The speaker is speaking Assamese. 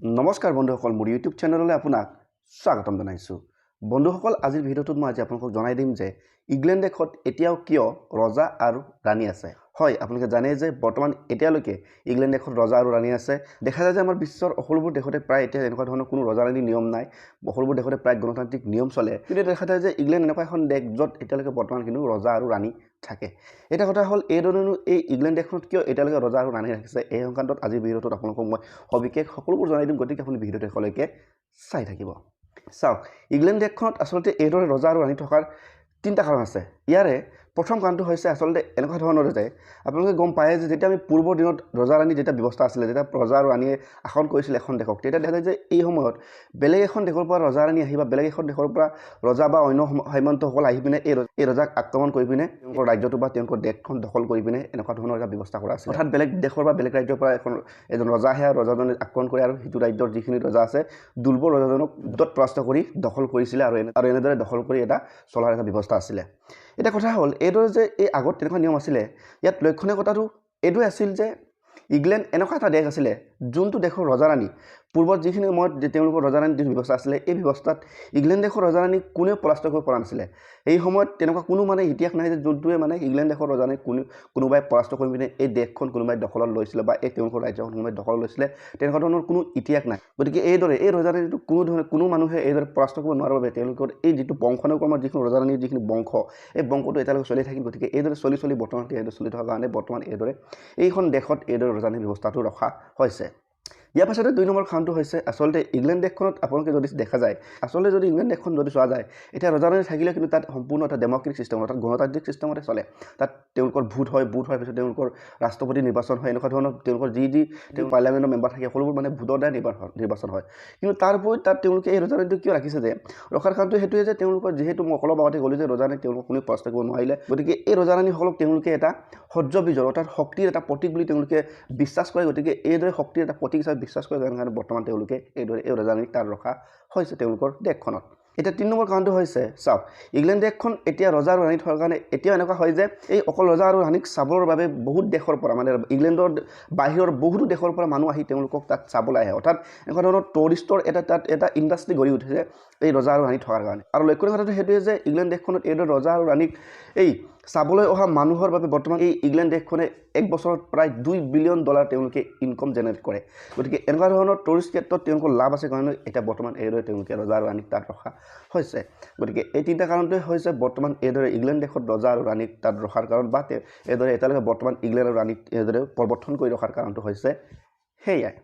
নমস্কাৰ বন্ধুসকল, মোৰ ইউটিউব চেনেললৈ আপোনাক স্বাগতম জনাইছোঁ। বন্ধুসকল, আজিৰ ভিডিঅ'টোত মই আপোনালোকক জনাই দিম যে ইংলেণ্ড দেশত এতিয়াও কিয় ৰজা আৰু ৰাণী আছে। হয়, আপোনালোকে জানে যে বৰ্তমান এতিয়ালৈকে ইংলেণ্ড দেশত ৰজা আৰু ৰাণী আছে। দেখা যায় যে আমাৰ বিশ্বৰ সকলোবোৰ দেশতে প্ৰায় এতিয়া এনেকুৱা ধৰণৰ কোনো ৰজা ৰাণীৰ নিয়ম নাই। সকলোবোৰ দেশতে প্ৰায় গণতান্ত্ৰিক নিয়ম চলে। কিন্তু দেখা যায় যে ইংলেণ্ড এনেকুৱা এখন দেশ য'ত এতিয়ালৈকে বৰ্তমান কিন্তু ৰজা আৰু ৰাণী থাকে। এটা কথা হ'ল এইধৰণেনো এই ইংলেণ্ড দেশখনত কিয় এতিয়ালৈকে ৰজা আৰু ৰাণী ৰাখিছে, এই সংক্ৰান্তত আজিৰ ভিডিঅ'টোত আপোনালোকক মই সবিশেষ সকলোবোৰ জনাই দিম। গতিকে আপুনি ভিডিঅ'টো শেষলৈকে চাই থাকিব। চাওক, ইংলেণ্ড দেশখনত আচলতে এইদৰে ৰজা আৰু ৰাণী থকাৰ তিনিটা কাৰণ আছে। ইয়াৰে প্ৰথম কাৰণটো হৈছে আচলতে এনেকুৱা ধৰণৰ যে আপোনালোকে গম পায় যে যেতিয়া আমি পূৰ্বৰ দিনত ৰজা ৰাণী যেতিয়া ব্যৱস্থা আছিলে, যেতিয়া ৰজা আৰু ৰাণীয়ে শাসন কৰিছিলে এখন দেশক, তেতিয়া দেখা যায় যে এই সময়ত বেলেগ এখন দেশৰ পৰা ৰজা ৰাণী আহি বা বেলেগ এখন দেশৰ পৰা ৰজা বা অন্য সামন্তসকল আহি পিনে এই ৰজাক আক্ৰমণ কৰি পিনে তেওঁলোকৰ ৰাজ্যটো বা তেওঁলোকৰ দেশখন দখল কৰি পিনে এনেকুৱা ধৰণৰ এটা ব্যৱস্থা কৰা আছিল। অৰ্থাৎ বেলেগ দেশৰ বা বেলেগ ৰাজ্যৰ পৰা এজন ৰজা আহে আৰু ৰজাজনে আক্ৰমণ কৰে আৰু সিটো ৰাজ্যৰ যিখিনি ৰজা আছে দুৰ্বল ৰজাজনক যুদ্ধত পৰাস্ত কৰি দখল কৰিছিলে আৰু এনেদৰে দখল কৰি এটা চলাৰ এটা ব্যৱস্থা আছিলে। এটা কথা হ'ল এইদৰে যে এই আগত তেনেকুৱা নিয়ম আছিলে, ইয়াত লক্ষণীয় কথাটো এইটোৱে আছিল যে ইংলেণ্ড এনেকুৱা এটা দেশ আছিলে যোনটো দেশৰ ৰজা ৰাণী পূৰ্বত যিখিনি সময়ত তেওঁলোকৰ ৰজা ৰাণীৰ যি ব্যৱস্থা আছিলে, এই ব্যৱস্থাত ইংলেণ্ড দেশৰ ৰজা ৰাণীক কোনেও পৰাস্ত কৰিব পৰা নাছিলে। এই সময়ত তেনেকুৱা কোনো ইতিহাস নাই যে যোনটোৱে ইংলেণ্ড দেশৰ ৰজা ৰাণীক কোনোবাই পৰাস্ত কৰি পিনে এই দেশখন কোনোবাই দখলত লৈছিলে বা এই তেওঁলোকৰ ৰাজ্যখন কোনোবাই দখলত লৈছিলে, তেনেকুৱা ধৰণৰ কোনো ইতিহাস নাই। গতিকে এইদৰে এই ৰজা ৰাণীটো কোনো মানুহে এইদৰে পৰাস্ত কৰিব নোৱাৰাৰ বাবে তেওঁলোকৰ এই যিটো বংশানুক্ৰমৰ যিখিনি ৰজা ৰাণীৰ যিখিনি বংশ, এই বংশটো এতিয়ালৈকে চলি থাকিল। গতিকে এইদৰে চলি বৰ্তমান এইদৰে চলি থকাৰ কাৰণে বৰ্তমান এইদৰে এইখন দেশত এইদৰে ৰজা ৰাণীৰ ব্যৱস্থাটো ৰখা হৈছে। ইয়াৰ পাছতে 2 নম্বৰ কাৰণটো হৈছে আচলতে ইংলেণ্ড দেশখনত আপোনালোকে যদি দেখা যায়, আচলতে যদি ইংলেণ্ড দেশখন যদি চোৱা যায়, এতিয়া ৰজা ৰাণী থাকিলে কিন্তু তাত সম্পূৰ্ণ এটা ডেমক্ৰেটিক চিষ্টেম, অৰ্থাৎ গণতান্ত্ৰিক চিষ্টেমতে চলে। তাত তেওঁলোকৰ ভোট হোৱাৰ পিছত তেওঁলোকৰ ৰাষ্ট্ৰপতি নিৰ্বাচন হয়। এনেকুৱা ধৰণৰ তেওঁলোকৰ যি পাৰ্লিয়ামেণ্টৰ মেম্বাৰ থাকে সকলোবোৰ ভোটৰ দ্বাৰা নিৰ্বাচন হয়। কিন্তু তাৰ উপৰি তাত তেওঁলোকে এই ৰজা ৰাণীটো কিয় ৰাখিছে যে ৰখাৰ কাৰণটো সেইটোৱে যে তেওঁলোকৰ যিহেতু মই অলপ আগতে ক'লোঁ যে ৰজা ৰাণী তেওঁলোকক কোনেও পৰাস্ত কৰিব নোৱাৰিলে। গতিকে এই ৰজা ৰাণীসকলক তেওঁলোকে এটা সহ্য-বীজৰ অৰ্থাৎ শক্তিৰ এটা প্ৰতীক বুলি তেওঁলোকে বিশ্বাস কৰে। গতিকে এইদৰে শক্তিৰ এটা প্ৰতীক হিচাপে বিশ্বাস কৰে কাৰণে বৰ্তমান তেওঁলোকে এইদৰে এই ৰজা ৰাণীক তাত ৰখা হৈছে তেওঁলোকৰ দেশখনত। এতিয়া 3 নম্বৰ কাৰণটো হৈছে, চাওক, ইংলেণ্ড দেশখন এতিয়া ৰজা আৰু ৰাণী থকাৰ কাৰণে এতিয়াও এনেকুৱা হয় যে এই অকল ৰজা আৰু ৰাণীক চাবৰ বাবে বহুত দেশৰ পৰা ইংলেণ্ডৰ বাহিৰৰ বহুতো দেশৰ পৰা মানুহ আহি তেওঁলোকক তাত চাবলৈ আহে। অৰ্থাৎ এনেকুৱা ধৰণৰ টুৰিষ্টৰ তাত এটা ইণ্ডাষ্ট্ৰি গঢ়ি উঠিছে এই ৰজা আৰু ৰাণী থকাৰ কাৰণে। আৰু লক্ষণীয় কথাটো সেইটোৱে যে ইংলেণ্ড দেশখনত এইদৰে ৰজা আৰু ৰাণীক এই চাবলৈ অহা মানুহৰ বাবে বৰ্তমান এই ইংলেণ্ড দেশখনে এক বছৰত প্ৰায় $2 বিলিয়ন তেওঁলোকে ইনকম জেনেৰেট কৰে। গতিকে এনেকুৱা ধৰণৰ টুৰিষ্ট ক্ষেত্ৰত তেওঁলোকৰ লাভ আছে কাৰণে এতিয়া বৰ্তমান এইদৰে তেওঁলোকে ৰজা আৰু ৰাণীক তাত ৰখা হৈছে। গতিকে এই 3টা কাৰণটোৱে হৈছে বৰ্তমান এইদৰে ইংলেণ্ড দেশত ৰজা আৰু ৰাণীক তাত ৰখাৰ কাৰণ বা এইদৰে এতিয়ালৈকে বৰ্তমান ইংলেণ্ড আৰু ৰাণীক এইদৰে প্ৰৱৰ্তন কৰি ৰখাৰ কাৰণটো হৈছে সেয়াই।